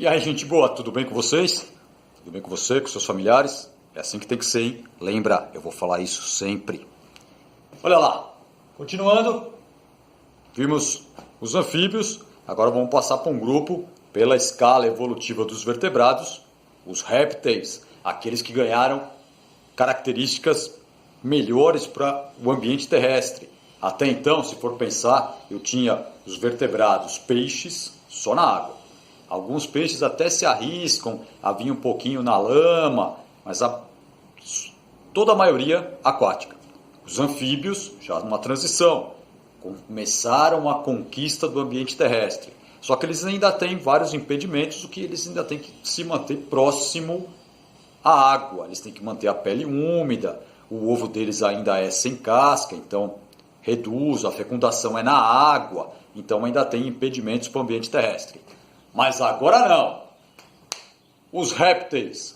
E aí, gente boa, tudo bem com vocês? Tudo bem com você, com seus familiares? É assim que tem que ser, hein? Lembra, eu vou falar isso sempre. Olha lá, continuando, vimos os anfíbios, agora vamos passar para um grupo pela escala evolutiva dos vertebrados, os répteis, aqueles que ganharam características melhores para o ambiente terrestre. Até então, se for pensar, eu tinha os vertebrados, peixes, só na água. Alguns peixes até se arriscam a vir um pouquinho na lama, mas toda a maioria aquática. Os anfíbios, já numa transição, começaram a conquista do ambiente terrestre. Só que eles ainda têm vários impedimentos, o que eles ainda têm que se manter próximo à água. Eles têm que manter a pele úmida, o ovo deles ainda é sem casca, então reduz, a fecundação é na água, então ainda tem impedimentos para o ambiente terrestre. Mas agora não. Os répteis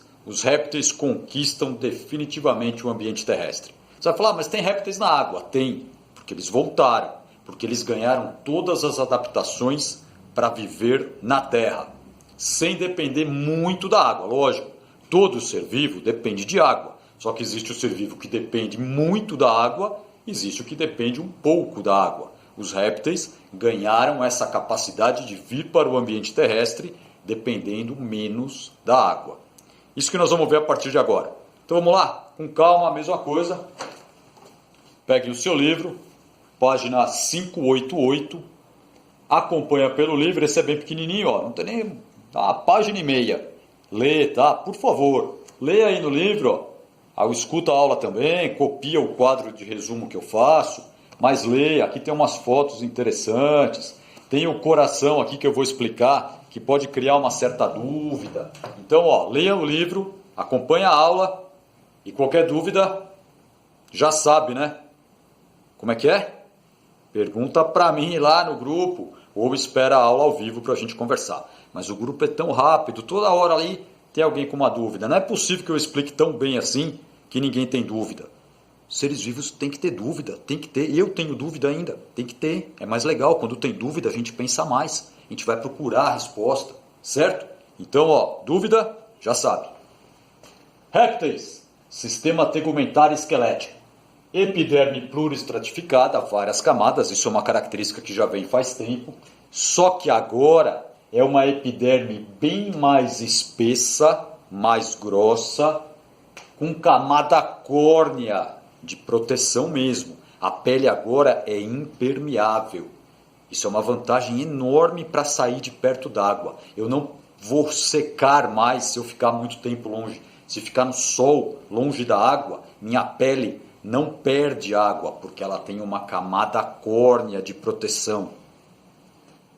conquistam definitivamente o ambiente terrestre. Você vai falar, mas tem répteis na água? Tem, porque eles voltaram, porque eles ganharam todas as adaptações para viver na terra, sem depender muito da água. Lógico, todo ser vivo depende de água, só que existe o ser vivo que depende muito da água, existe o que depende um pouco da água. Os répteis ganharam essa capacidade de vir para o ambiente terrestre dependendo menos da água. Isso que nós vamos ver a partir de agora. Então vamos lá, com calma, a mesma coisa. Pegue o seu livro, página 588. Acompanha pelo livro, esse é bem pequenininho, ó, não tem nem uma página e meia. Lê, tá? Por favor, lê aí no livro, ó. Escuta a aula também, copia o quadro de resumo que eu faço. Mas leia, aqui tem umas fotos interessantes, tem o coração aqui que eu vou explicar, que pode criar uma certa dúvida. Então, ó, leia o livro, acompanha a aula e qualquer dúvida, já sabe, né? Como é que é? Pergunta para mim lá no grupo ou espera a aula ao vivo para a gente conversar. Mas o grupo é tão rápido, toda hora ali tem alguém com uma dúvida. Não é possível que eu explique tão bem assim que ninguém tem dúvida. Seres vivos tem que ter dúvida, tem que ter. Eu tenho dúvida ainda, tem que ter. É mais legal, quando tem dúvida a gente pensa mais, a gente vai procurar a resposta, certo? Então, ó, dúvida, já sabe. Répteis, sistema tegumentar esquelético. Epiderme pluristratificada, várias camadas, isso é uma característica que já vem faz tempo, só que agora é uma epiderme bem mais espessa, mais grossa, com camada córnea, de proteção mesmo. A pele agora é impermeável. Isso é uma vantagem enorme para sair de perto d'água. Eu não vou secar mais se eu ficar muito tempo longe. Se ficar no sol, longe da água, minha pele não perde água, porque ela tem uma camada córnea de proteção.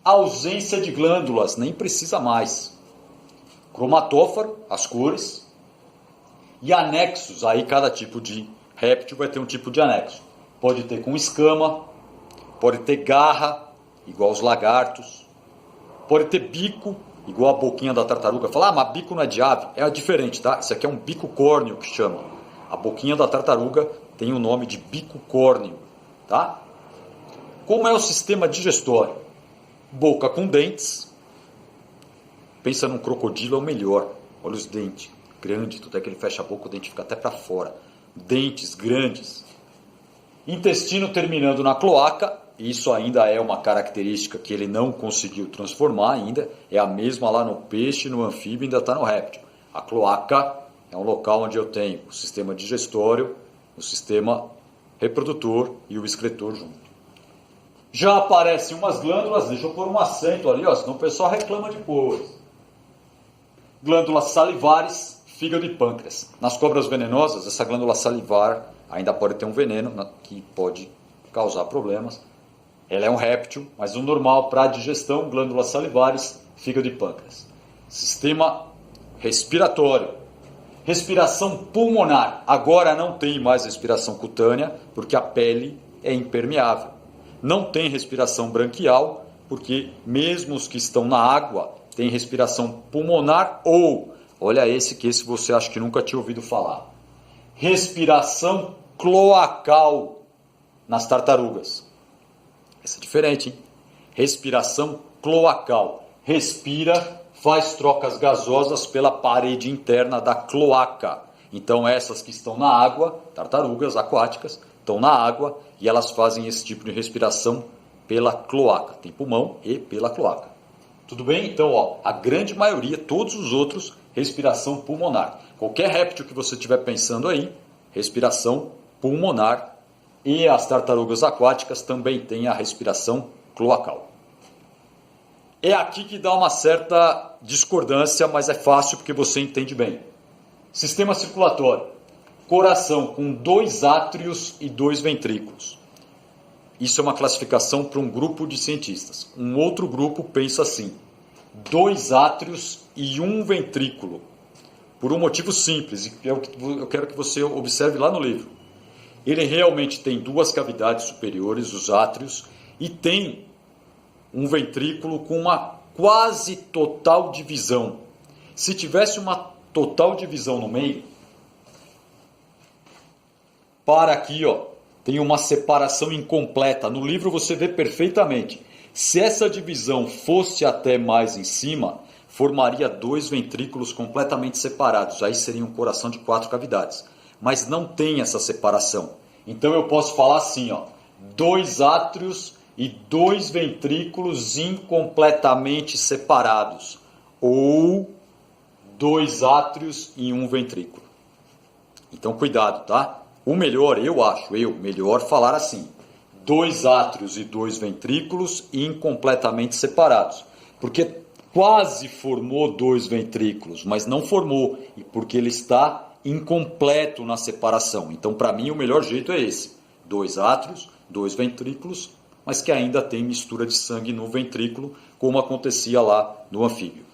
Ausência de glândulas, nem precisa mais. Cromatóforo, as cores. E anexos, aí cada tipo de réptil vai ter um tipo de anexo. Pode ter com escama, pode ter garra, igual os lagartos, pode ter bico, igual a boquinha da tartaruga. Fala, mas bico não é de ave. É diferente, tá? Isso aqui é um bico córneo que chama. A boquinha da tartaruga tem o nome de bico córneo, tá? Como é o sistema digestório? Boca com dentes. Pensa num crocodilo, é o melhor. Olha os dentes, grande, tudo é que ele fecha a boca, o dente fica até para fora. Dentes grandes. Intestino terminando na cloaca. Isso ainda é uma característica que ele não conseguiu transformar ainda. É a mesma lá no peixe, no anfíbio, ainda está no réptil. A cloaca é um local onde eu tenho o sistema digestório, o sistema reprodutor e o excretor junto. Já aparecem umas glândulas, deixa eu pôr um acento ali, ó, senão o pessoal reclama depois. Glândulas salivares, fígado e pâncreas. Nas cobras venenosas, essa glândula salivar ainda pode ter um veneno que pode causar problemas. Ela é um réptil, mas o normal para a digestão, glândulas salivares, fígado e pâncreas. Sistema respiratório. Respiração pulmonar. Agora não tem mais respiração cutânea, porque a pele é impermeável. Não tem respiração branquial, porque mesmo os que estão na água têm respiração pulmonar ou, olha esse você acha que nunca tinha ouvido falar, respiração cloacal nas tartarugas. Essa é diferente, hein? Respiração cloacal. Respira, faz trocas gasosas pela parede interna da cloaca. Então essas que estão na água, tartarugas aquáticas, estão na água e elas fazem esse tipo de respiração pela cloaca. Tem pulmão e pela cloaca. Tudo bem? Então, ó, a grande maioria, todos os outros, respiração pulmonar. Qualquer réptil que você estiver pensando aí, respiração pulmonar. E as tartarugas aquáticas também têm a respiração cloacal. É aqui que dá uma certa discordância, mas é fácil porque você entende bem. Sistema circulatório. Coração com 2 átrios e 2 ventrículos. Isso é uma classificação para um grupo de cientistas. Um outro grupo pensa assim: 2 átrios e 1 ventrículo. Por um motivo simples, e eu quero que você observe lá no livro. Ele realmente tem 2 cavidades superiores, os átrios, e tem um ventrículo com uma quase total divisão. Se tivesse uma total divisão no meio, para aqui, ó, tem uma separação incompleta. No livro você vê perfeitamente. Se essa divisão fosse até mais em cima, formaria 2 ventrículos completamente separados. Aí seria um coração de 4 cavidades. Mas não tem essa separação. Então eu posso falar assim, ó, 2 átrios e 2 ventrículos incompletamente separados. Ou 2 átrios e 1 ventrículo. Então cuidado, tá? O melhor, melhor falar assim: 2 átrios e 2 ventrículos incompletamente separados. Porque quase formou 2 ventrículos, mas não formou, e porque ele está incompleto na separação. Então, para mim, o melhor jeito é esse: 2 átrios, 2 ventrículos, mas que ainda tem mistura de sangue no ventrículo, como acontecia lá no anfíbio.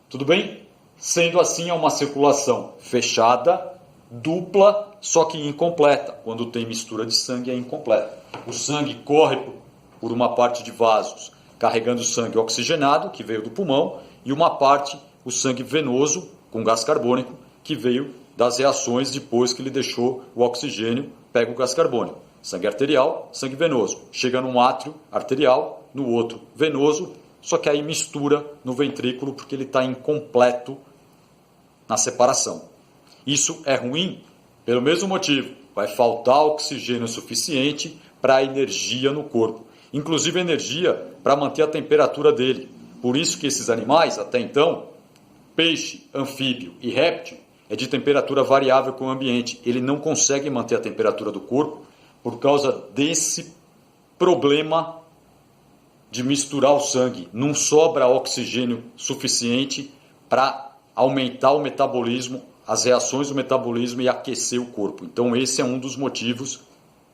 Tudo bem? Sendo assim, é uma circulação fechada, dupla, só que incompleta. Quando tem mistura de sangue, é incompleta. O sangue corre por uma parte de vasos, carregando sangue oxigenado, que veio do pulmão, e uma parte, o sangue venoso, com gás carbônico, que veio das reações depois que ele deixou o oxigênio, pega o gás carbônico. Sangue arterial, sangue venoso. Chega num átrio arterial, no outro venoso, só que aí mistura no ventrículo porque ele está incompleto na separação. Isso é ruim pelo mesmo motivo. Vai faltar oxigênio suficiente para a energia no corpo. Inclusive energia para manter a temperatura dele. Por isso que esses animais, até então, peixe, anfíbio e réptil, é de temperatura variável com o ambiente. Ele não consegue manter a temperatura do corpo por causa desse problema de misturar o sangue. Não sobra oxigênio suficiente para aumentar o metabolismo, as reações do metabolismo e aquecer o corpo. Então esse é um dos motivos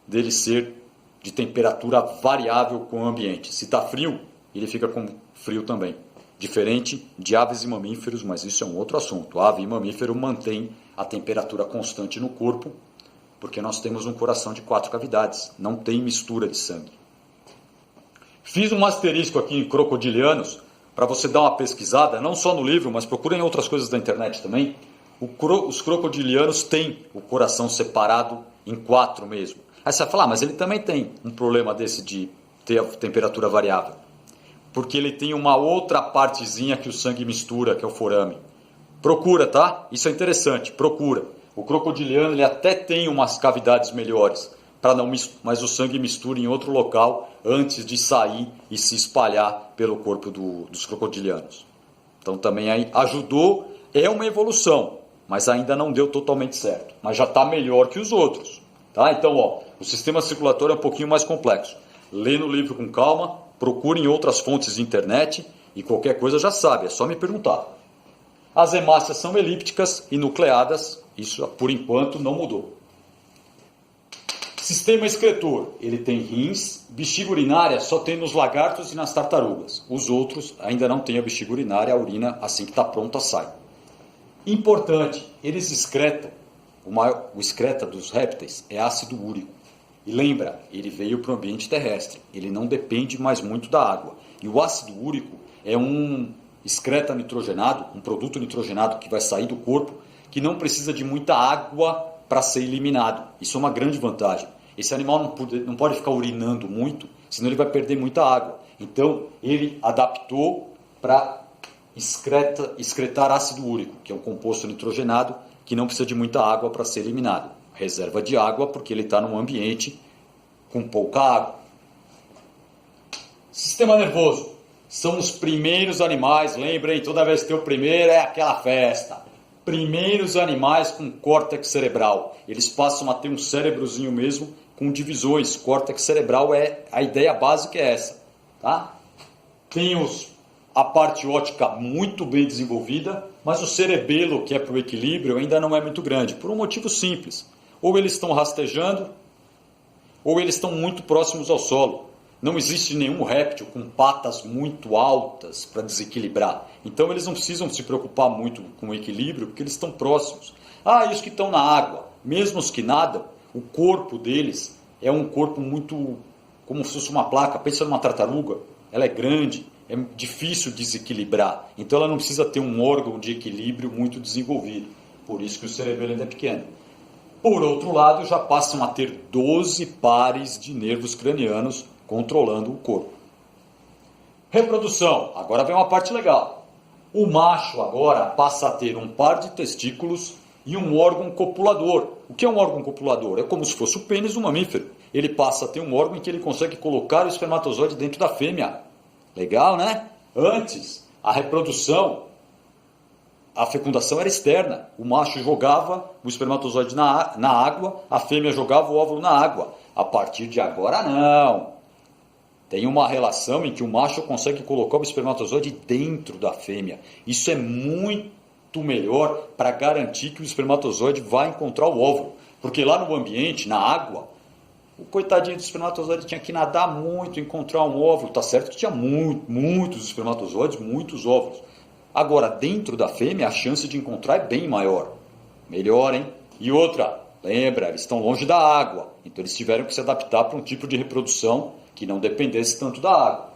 dele ser de temperatura variável com o ambiente. Se está frio, ele fica com frio também. Diferente de aves e mamíferos, mas isso é um outro assunto. Ave e mamífero mantém a temperatura constante no corpo, porque nós temos um coração de 4 cavidades, não tem mistura de sangue. Fiz um asterisco aqui em crocodilianos, para você dar uma pesquisada, não só no livro, mas procurem outras coisas da internet também. Os crocodilianos têm o coração separado em 4 mesmo. Aí você vai falar, mas ele também tem um problema desse de ter a temperatura variável. Porque ele tem uma outra partezinha que o sangue mistura, que é o forame. Procura, tá? Isso é interessante, procura. O crocodiliano ele até tem umas cavidades melhores, mas o sangue mistura em outro local antes de sair e se espalhar pelo corpo dos crocodilianos. Então também aí ajudou, é uma evolução, mas ainda não deu totalmente certo. Mas já está melhor que os outros. Tá? Então, ó, o sistema circulatório é um pouquinho mais complexo. Lê no livro com calma, procure em outras fontes de internet e qualquer coisa já sabe, é só me perguntar. As hemácias são elípticas e nucleadas, isso por enquanto não mudou. Sistema excretor, ele tem rins, bexiga urinária só tem nos lagartos e nas tartarugas. Os outros ainda não têm a bexiga urinária, a urina assim que está pronta sai. Importante, eles excretam, o excreta dos répteis é ácido úrico. E lembra, ele veio para o ambiente terrestre, ele não depende mais muito da água. E o ácido úrico é um excreta nitrogenado, um produto nitrogenado que vai sair do corpo, que não precisa de muita água para ser eliminado. Isso é uma grande vantagem. Esse animal não pode ficar urinando muito, senão ele vai perder muita água. Então, ele adaptou para excretar ácido úrico, que é um composto nitrogenado que não precisa de muita água para ser eliminado. Reserva de água porque ele está num ambiente com pouca água. Sistema nervoso. São os primeiros animais, lembrem, toda vez que tem o primeiro é aquela festa. Primeiros animais com córtex cerebral. Eles passam a ter um cérebrozinho mesmo com divisões. Córtex cerebral a ideia básica é essa. Tá? Tem a parte óptica muito bem desenvolvida, mas o cerebelo, que é para o equilíbrio, ainda não é muito grande, por um motivo simples. Ou eles estão rastejando, ou eles estão muito próximos ao solo. Não existe nenhum réptil com patas muito altas para desequilibrar. Então eles não precisam se preocupar muito com o equilíbrio, porque eles estão próximos. E os que estão na água, mesmo os que nadam, o corpo deles é um corpo muito como se fosse uma placa. Pensa numa tartaruga, ela é grande, é difícil desequilibrar. Então ela não precisa ter um órgão de equilíbrio muito desenvolvido. Por isso que o cerebelo ainda é pequeno. Por outro lado, já passam a ter 12 pares de nervos cranianos controlando o corpo. Reprodução. Agora vem uma parte legal. O macho agora passa a ter um par de testículos e um órgão copulador. O que é um órgão copulador? É como se fosse o pênis do mamífero. Ele passa a ter um órgão em que ele consegue colocar o espermatozoide dentro da fêmea. Legal, né? Antes, a reprodução, a fecundação era externa. O macho jogava o espermatozoide na água, a fêmea jogava o óvulo na água. A partir de agora, não. Tem uma relação em que o macho consegue colocar o espermatozoide dentro da fêmea. Isso é muito melhor para garantir que o espermatozoide vai encontrar o óvulo. Porque lá no ambiente, na água, o coitadinho do espermatozoide tinha que nadar muito, encontrar um óvulo. Tá certo que tinha muitos espermatozoides, muitos óvulos. Agora, dentro da fêmea, a chance de encontrar é bem maior. Melhor, hein? E outra, lembra, eles estão longe da água. Então eles tiveram que se adaptar para um tipo de reprodução que não dependesse tanto da água.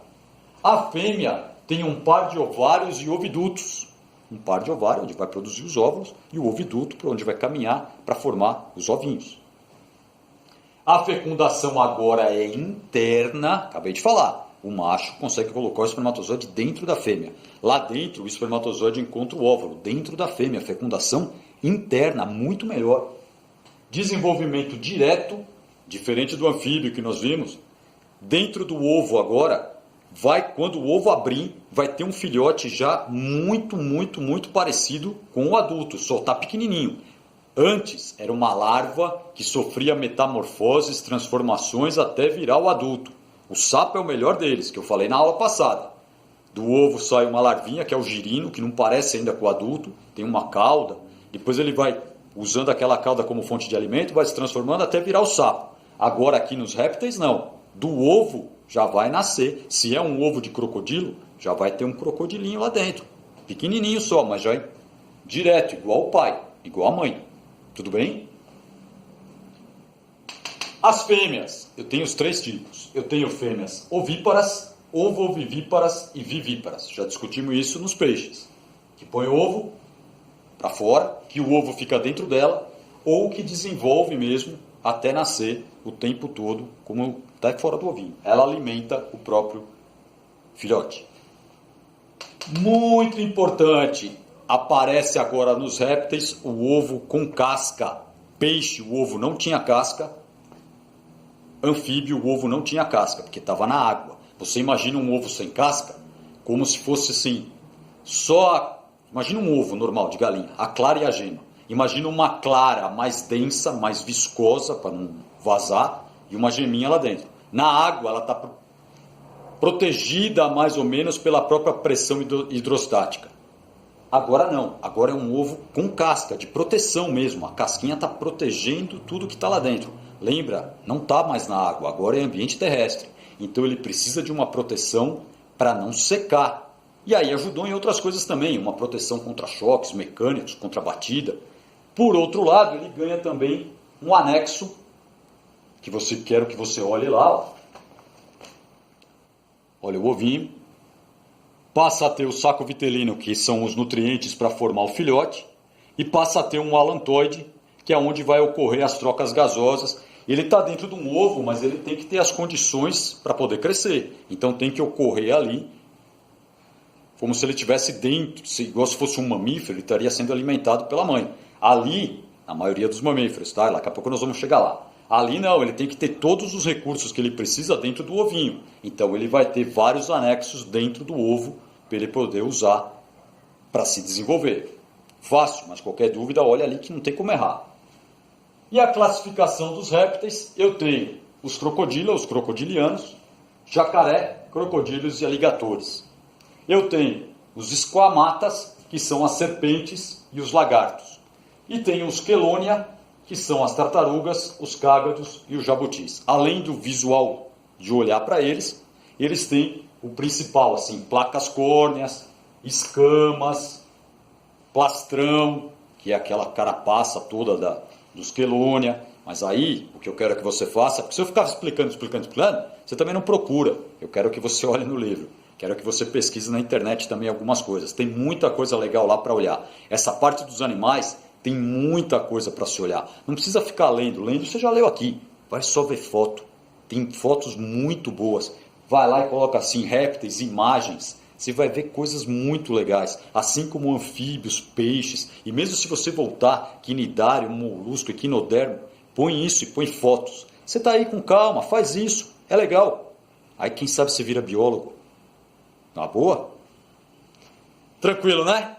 A fêmea tem um par de ovários e ovidutos. Um par de ovário onde vai produzir os óvulos e o oviduto para onde vai caminhar para formar os ovinhos. A fecundação agora é interna, acabei de falar. O macho consegue colocar o espermatozoide dentro da fêmea. Lá dentro o espermatozoide encontra o óvulo, dentro da fêmea. A fecundação interna, muito melhor. Desenvolvimento direto, diferente do anfíbio que nós vimos. Dentro do ovo agora, quando o ovo abrir, vai ter um filhote já muito parecido com o adulto, só está pequenininho. Antes, era uma larva que sofria metamorfoses, transformações até virar o adulto. O sapo é o melhor deles, que eu falei na aula passada. Do ovo sai uma larvinha, que é o girino, que não parece ainda com o adulto, tem uma cauda. Depois ele vai, usando aquela cauda como fonte de alimento, vai se transformando até virar o sapo. Agora aqui nos répteis, não. Do ovo já vai nascer. Se é um ovo de crocodilo, já vai ter um crocodilinho lá dentro. Pequenininho só, mas já é direto, igual o pai, igual a mãe. Tudo bem? As fêmeas, eu tenho os 3 tipos. Eu tenho fêmeas ovíparas, ovovivíparas e vivíparas. Já discutimos isso nos peixes. Que põe o ovo para fora, que o ovo fica dentro dela, ou que desenvolve mesmo até nascer o tempo todo, como está fora do ovinho. Ela alimenta o próprio filhote. Muito importante, aparece agora nos répteis o ovo com casca. Peixe, o ovo não tinha casca. Anfíbio, o ovo não tinha casca, porque estava na água. Você imagina um ovo sem casca? Como se fosse assim, imagina um ovo normal de galinha, a clara e a gema. Imagina uma clara mais densa, mais viscosa, para não vazar, e uma geminha lá dentro. Na água, ela está protegida mais ou menos pela própria pressão hidrostática. Agora não, agora é um ovo com casca, de proteção mesmo. A casquinha está protegendo tudo que está lá dentro. Lembra, não está mais na água, agora é ambiente terrestre. Então ele precisa de uma proteção para não secar. E aí ajudou em outras coisas também, uma proteção contra choques mecânicos, contra batida. Por outro lado, ele ganha também um anexo, que quero que você olhe lá. Ó. Olha o ovinho. Passa a ter o saco vitelino, que são os nutrientes para formar o filhote. E passa a ter um alantoide, que é onde vai ocorrer as trocas gasosas. Ele está dentro de um ovo, mas ele tem que ter as condições para poder crescer. Então tem que ocorrer ali como se ele estivesse dentro, igual se fosse um mamífero, ele estaria sendo alimentado pela mãe. Ali, na maioria dos mamíferos, tá? Daqui a pouco nós vamos chegar lá. Ali não, ele tem que ter todos os recursos que ele precisa dentro do ovinho. Então ele vai ter vários anexos dentro do ovo para ele poder usar para se desenvolver. Fácil, mas qualquer dúvida, olha ali que não tem como errar. E a classificação dos répteis, eu tenho os crocodilos, os crocodilianos, jacaré, crocodilos e aligatores. Eu tenho os squamatas, que são as serpentes e os lagartos. E tenho os quelônia, que são as tartarugas, os cágados e os jabutis. Além do visual de olhar para eles, eles têm o principal, assim, placas córneas, escamas, plastrão, que é aquela carapaça toda dos quelônia. Mas aí, o que eu quero que você faça, porque se eu ficar explicando, você também não procura. Eu quero que você olhe no livro. Quero que você pesquise na internet também algumas coisas. Tem muita coisa legal lá para olhar. Essa parte dos animais tem muita coisa para se olhar. Não precisa ficar lendo. Lendo você já leu aqui. Vai só ver foto. Tem fotos muito boas. Vai lá e coloca assim, répteis, imagens. Você vai ver coisas muito legais. Assim como anfíbios, peixes. E mesmo se você voltar, quinidário, molusco, equinodermo, põe isso e põe fotos. Você está aí com calma, faz isso. É legal. Aí quem sabe você vira biólogo. Na boa? Tranquilo, né?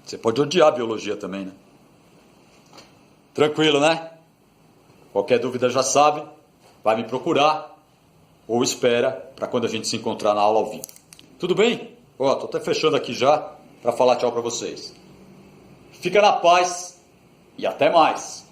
Você pode odiar a biologia também, né? Tranquilo, né? Qualquer dúvida já sabe, vai me procurar ou espera para quando a gente se encontrar na aula ao vivo. Tudo bem? Ó, tô até fechando aqui já para falar tchau para vocês. Fica na paz e até mais.